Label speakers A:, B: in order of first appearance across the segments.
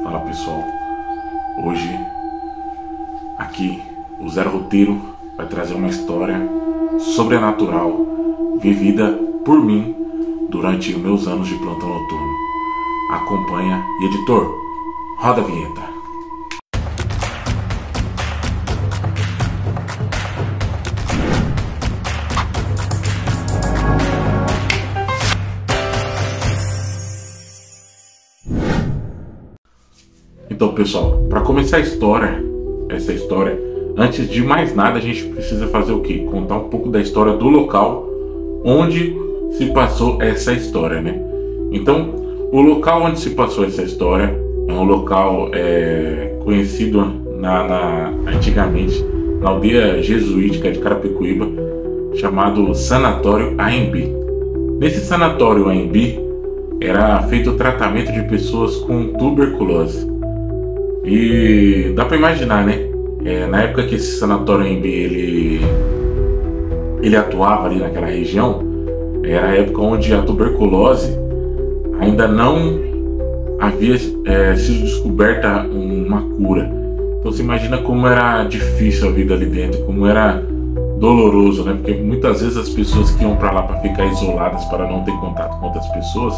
A: Fala pessoal, hoje aqui o Zero Roteiro vai trazer uma história sobrenatural vivida por mim durante meus anos de plantão noturno. Acompanha e editor, roda a vinheta. Então pessoal, para começar essa história, antes de mais nada a gente precisa fazer o quê? Contar um pouco da história do local onde se passou essa história, né? Então, o local onde se passou essa história é um local conhecido antigamente na aldeia jesuítica de Carapicuíba, chamado Sanatório Anhembi. Nesse Sanatório Anhembi era feito o tratamento de pessoas com tuberculose. E dá para imaginar, né? Na época que esse Sanatório Anhembi ele atuava ali naquela região, era a época onde a tuberculose ainda não havia sido descoberta uma cura. Então você imagina como era difícil a vida ali dentro, como era doloroso, né? Porque muitas vezes as pessoas que iam para lá para ficar isoladas, para não ter contato com outras pessoas,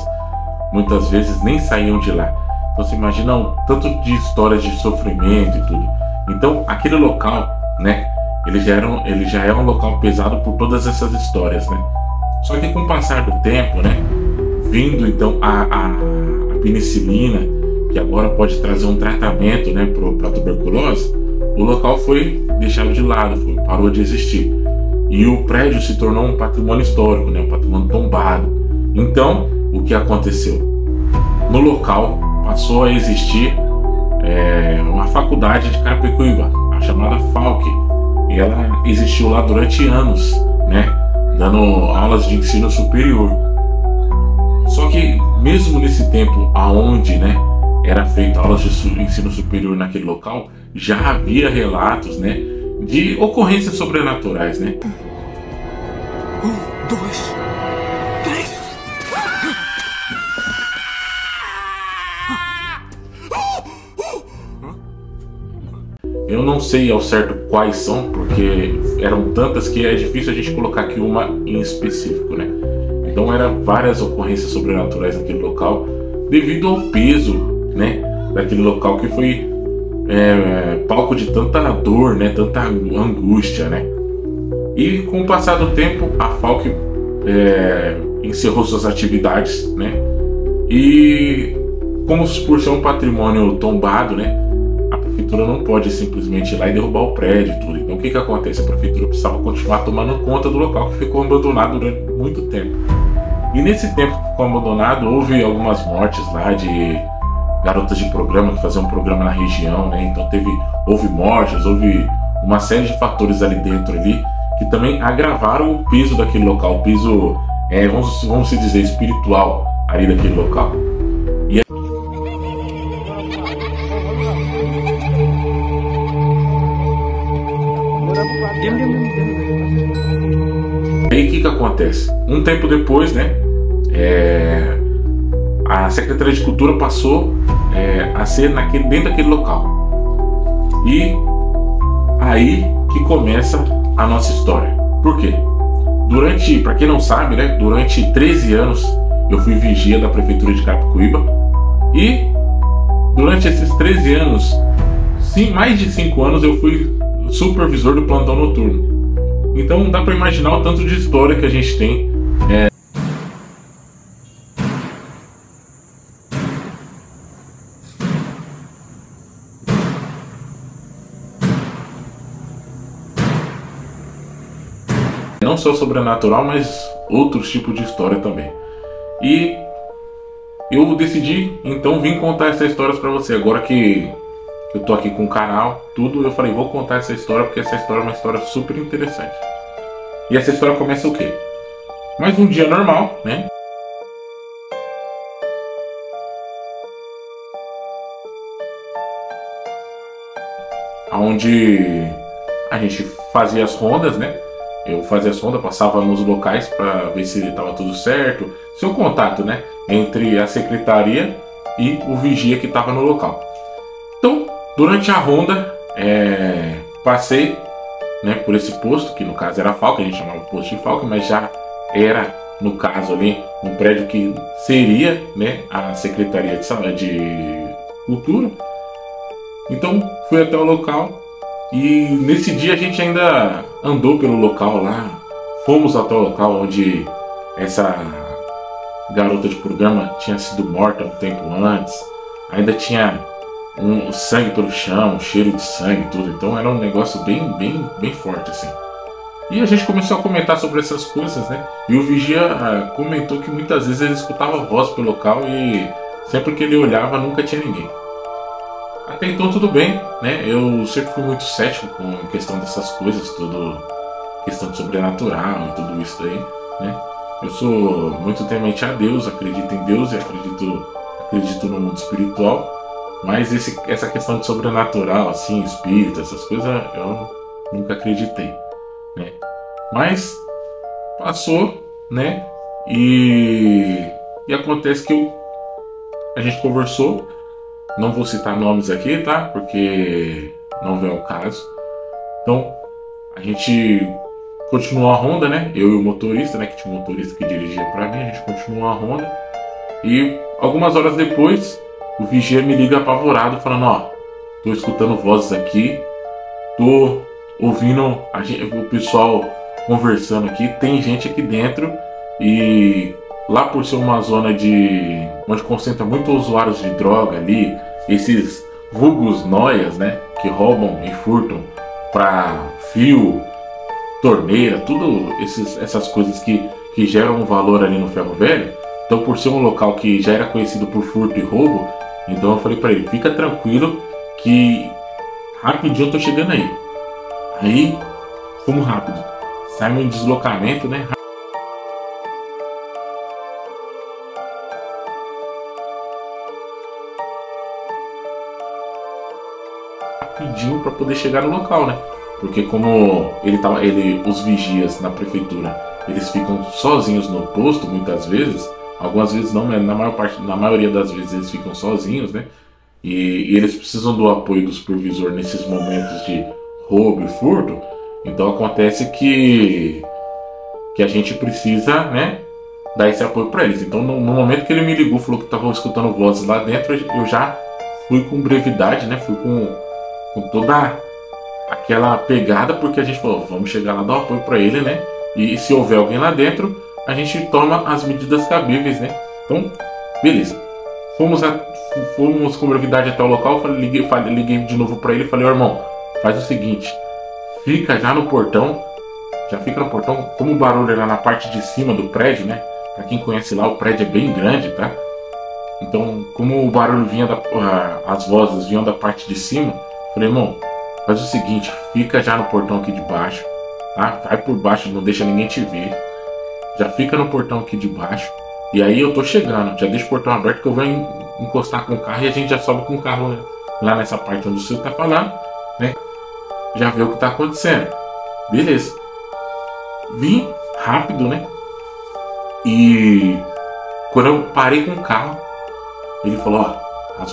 A: muitas vezes nem saíam de lá. Então você imagina o tanto de histórias de sofrimento e tudo. Então aquele local, né, ele já é um local pesado por todas essas histórias, né? Só que com o passar do tempo, né, vindo então a penicilina, que agora pode trazer um tratamento, né, para tuberculose, o local foi deixado de lado, parou de existir. E o prédio se tornou um patrimônio histórico, né, um patrimônio tombado. Então, o que aconteceu? No local passou a existir uma faculdade de Carapicuíba, a chamada FAUC, e ela existiu lá durante anos, né, dando aulas de ensino superior. Só que mesmo nesse tempo aonde, né, era feita aulas de ensino superior naquele local, já havia relatos, né, de ocorrências sobrenaturais, né?
B: 1, 2, 3.
A: Eu não sei ao certo quais são, porque eram tantas que é difícil a gente colocar aqui uma em específico, né? Então eram várias ocorrências sobrenaturais naquele local, devido ao peso, né, daquele local que foi palco de tanta dor, né, tanta angústia, né? E com o passar do tempo, a FAUC encerrou suas atividades, né? E como por ser um patrimônio tombado, né, a prefeitura não pode simplesmente ir lá e derrubar o prédio e tudo. Então o que acontece? A prefeitura precisava continuar tomando conta do local que ficou abandonado durante muito tempo. E nesse tempo que ficou abandonado, houve algumas mortes lá de garotas de programa que faziam um programa na região, né? Então houve mortes, houve uma série de fatores ali dentro ali que também agravaram o peso daquele local, o peso, vamos se dizer, espiritual ali daquele local. E aí o que acontece? Um tempo depois, né, a Secretaria de Cultura passou a ser dentro daquele local. E aí que começa a nossa história. Por quê? Para quem não sabe, né, durante 13 anos eu fui vigia da Prefeitura de Carapicuíba. E durante esses 13 anos, mais de 5 anos eu fui supervisor do plantão noturno. Então dá para imaginar o tanto de história que a gente tem. Não só sobrenatural, mas outros tipos de história também. E eu decidi então vir contar essas histórias para você. Agora que eu tô aqui com o canal, tudo, eu falei, vou contar essa história porque essa história é uma história super interessante. E essa história começa o quê? Mais um dia normal, né? Onde a gente fazia as rondas, né? Eu fazia as rondas, passava nos locais para ver se estava tudo certo. Seu contato, né? Entre a secretaria e o vigia que estava no local. Então, durante a ronda, passei, né, por esse posto, que no caso era a Falca, a gente chamava posto de Falca, mas já era, no caso ali, um prédio que seria, né, a Secretaria de Cultura. Então, fui até o local e nesse dia a gente ainda andou pelo local lá, fomos até o local onde essa garota de programa tinha sido morta um tempo antes, ainda tinha um sangue pelo chão, um cheiro de sangue e tudo, então era um negócio bem forte assim. E a gente começou a comentar sobre essas coisas, né? E o vigia comentou que muitas vezes ele escutava voz pelo local e sempre que ele olhava nunca tinha ninguém. Até então tudo bem, né? Eu sempre fui muito cético com a questão dessas coisas, tudo questão de sobrenatural e tudo isso daí, né? Eu sou muito temente a Deus, acredito em Deus e acredito no mundo espiritual, mas essa questão de sobrenatural, assim, espírito, essas coisas, eu nunca acreditei, né? Mas passou, né? E acontece que a gente conversou. Não vou citar nomes aqui, tá? Porque não vem ao caso. Então, a gente continuou a ronda, né? Eu e o motorista, né? Que tinha um motorista que dirigia pra mim. A gente continuou a ronda. E algumas horas depois, o vigia me liga apavorado, falando: ó, tô escutando vozes aqui. Tô ouvindo o pessoal conversando aqui. Tem gente aqui dentro. E lá por ser uma zona onde concentra muitos usuários de droga ali, esses vulgos noias, né, que roubam e furtam para fio, torneira, tudo essas coisas que geram um valor ali no ferro velho. Então, por ser um local que já era conhecido por furto e roubo, então eu falei para ele: fica tranquilo que rapidinho eu tô chegando aí. Aí fomos rápido, saímos em deslocamento, né? Rapidinho para poder chegar no local, né? Porque como os vigias na prefeitura, eles ficam sozinhos no posto muitas vezes, algumas vezes não, mas na maioria das vezes eles ficam sozinhos, né? E eles precisam do apoio do supervisor nesses momentos de roubo e furto. Então acontece que a gente precisa, né, dar esse apoio para eles. Então no momento que ele me ligou, falou que estava escutando vozes lá dentro, eu já fui com brevidade, né? Fui com toda aquela pegada, porque a gente falou: vamos chegar lá, dar um apoio para ele, né? E se houver alguém lá dentro, a gente toma as medidas cabíveis, né? Então, beleza. Fomos com brevidade até o local. Liguei de novo para ele e falei: ó, irmão, faz o seguinte, fica já no portão. Já fica no portão. Como o barulho era na parte de cima do prédio, né? Pra quem conhece lá, o prédio é bem grande, tá? Então, como o barulho as vozes vinham da parte de cima, falei: irmão, faz o seguinte, fica já no portão aqui de baixo, tá? Vai por baixo, não deixa ninguém te ver. Já fica no portão aqui de baixo. E aí eu tô chegando, já deixa o portão aberto que eu vou encostar com o carro e a gente já sobe com o carro, né, lá nessa parte onde você tá falando, né? Já vê o que tá acontecendo. Beleza. Vim rápido, né? E quando eu parei com o carro, ele falou: ó, a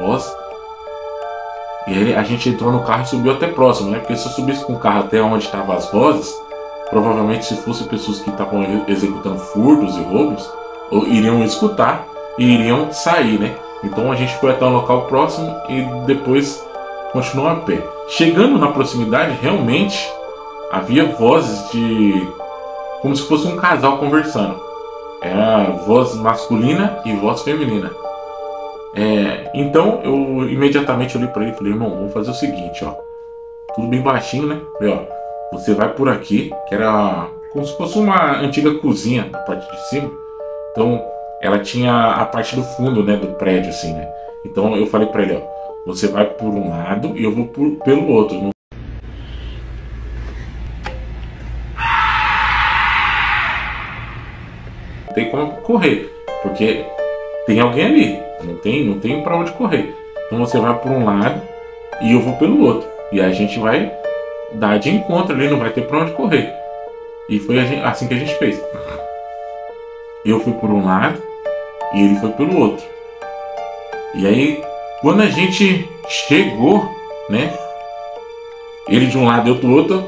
A: voz. E aí a gente entrou no carro e subiu até próximo, né? Porque se eu subisse com o carro até onde estavam as vozes, provavelmente se fossem pessoas que estavam executando furtos e roubos, iriam escutar e iriam sair, né? Então a gente foi até um local próximo e depois continuou a pé. Chegando na proximidade, realmente havia vozes como se fosse um casal conversando. Era voz masculina e voz feminina. Então eu imediatamente olhei para ele e falei: irmão, vamos fazer o seguinte, ó. Tudo bem baixinho, né? Falei: ó, você vai por aqui, que era como se fosse uma antiga cozinha na parte de cima. Então ela tinha a parte do fundo, né, do prédio, assim, né? Então eu falei para ele: ó, você vai por um lado e eu vou pelo outro. Não tem como correr, porque tem alguém ali. Não tem para onde correr. Então você vai por um lado e eu vou pelo outro. E a gente vai dar de encontro ali, não vai ter para onde correr. E foi assim que a gente fez. Eu fui por um lado e ele foi pelo outro. E aí, quando a gente chegou, né? Ele de um lado, eu do outro.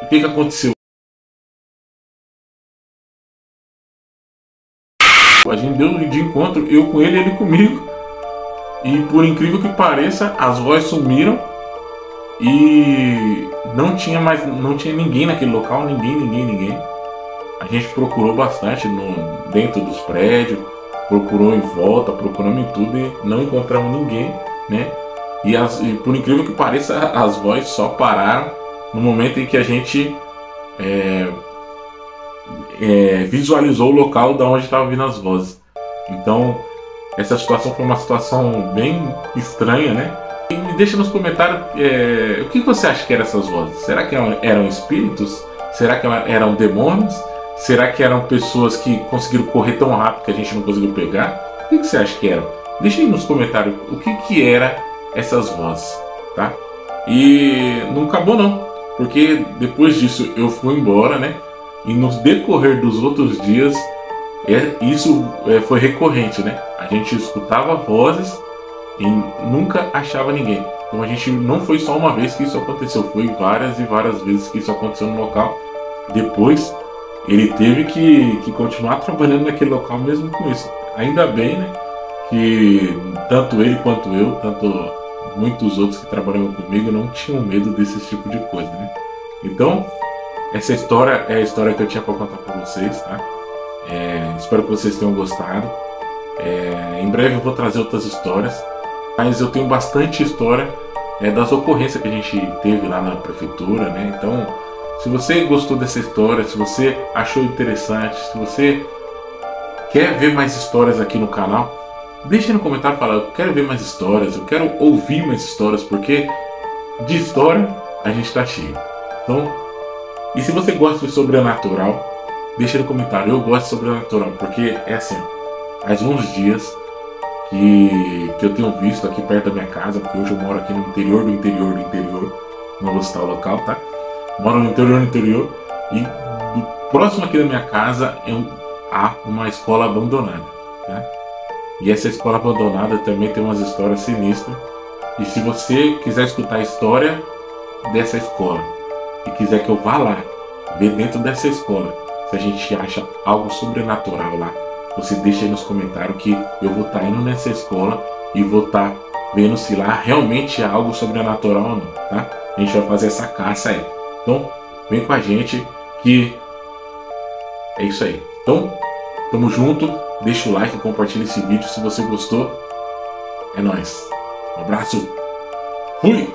A: O que aconteceu? A gente deu de encontro, eu com ele comigo. E por incrível que pareça, as vozes sumiram. E não tinha ninguém naquele local, ninguém. A gente procurou bastante dentro dos prédios, procurou em volta, procuramos em tudo e não encontramos ninguém, né? E por incrível que pareça, as vozes só pararam no momento em que a gente visualizou o local da onde estavam vindo as vozes. Então, essa situação foi uma situação bem estranha, né? E me deixa nos comentários o que você acha que eram essas vozes? Será que eram espíritos? Será que eram demônios? Será que eram pessoas que conseguiram correr tão rápido que a gente não conseguiu pegar? O que você acha que eram? Deixa aí nos comentários o que era essas vozes, tá? E não acabou não, porque depois disso eu fui embora, né? E no decorrer dos outros dias, isso foi recorrente, né? A gente escutava vozes e nunca achava ninguém. Então a gente não foi só uma vez que isso aconteceu, foi várias e várias vezes que isso aconteceu no local. Depois ele teve que continuar trabalhando naquele local mesmo com isso. Ainda bem, né, que tanto ele quanto eu, tanto muitos outros que trabalhavam comigo não tinham medo desse tipo de coisa, né? Então, essa história é a história que eu tinha para contar para vocês, tá? Espero que vocês tenham gostado. Em breve eu vou trazer outras histórias, mas eu tenho bastante história das ocorrências que a gente teve lá na prefeitura, né? Então, se você gostou dessa história, se você achou interessante, se você quer ver mais histórias aqui no canal, deixa no comentário, fala, eu quero ver mais histórias, eu quero ouvir mais histórias, porque de história a gente tá cheio. Então, e se você gosta de sobrenatural, deixa no comentário, eu gosto de sobrenatural, porque é assim, faz uns dias que eu tenho visto aqui perto da minha casa, porque hoje eu moro aqui no interior do interior, não vou citar o local, tá? Moro no interior, e próximo aqui da minha casa há uma escola abandonada, tá? E essa escola abandonada também tem umas histórias sinistras. E se você quiser escutar a história dessa escola e quiser que eu vá lá ver dentro dessa escola se a gente acha algo sobrenatural lá, você deixa aí nos comentários que eu vou estar indo nessa escola e vou estar vendo se lá realmente há algo sobrenatural ou não, tá? A gente vai fazer essa caça aí. Então, vem com a gente que é isso aí. Então, tamo junto. Deixa o like, compartilha esse vídeo se você gostou. É nóis. Um abraço. Fui!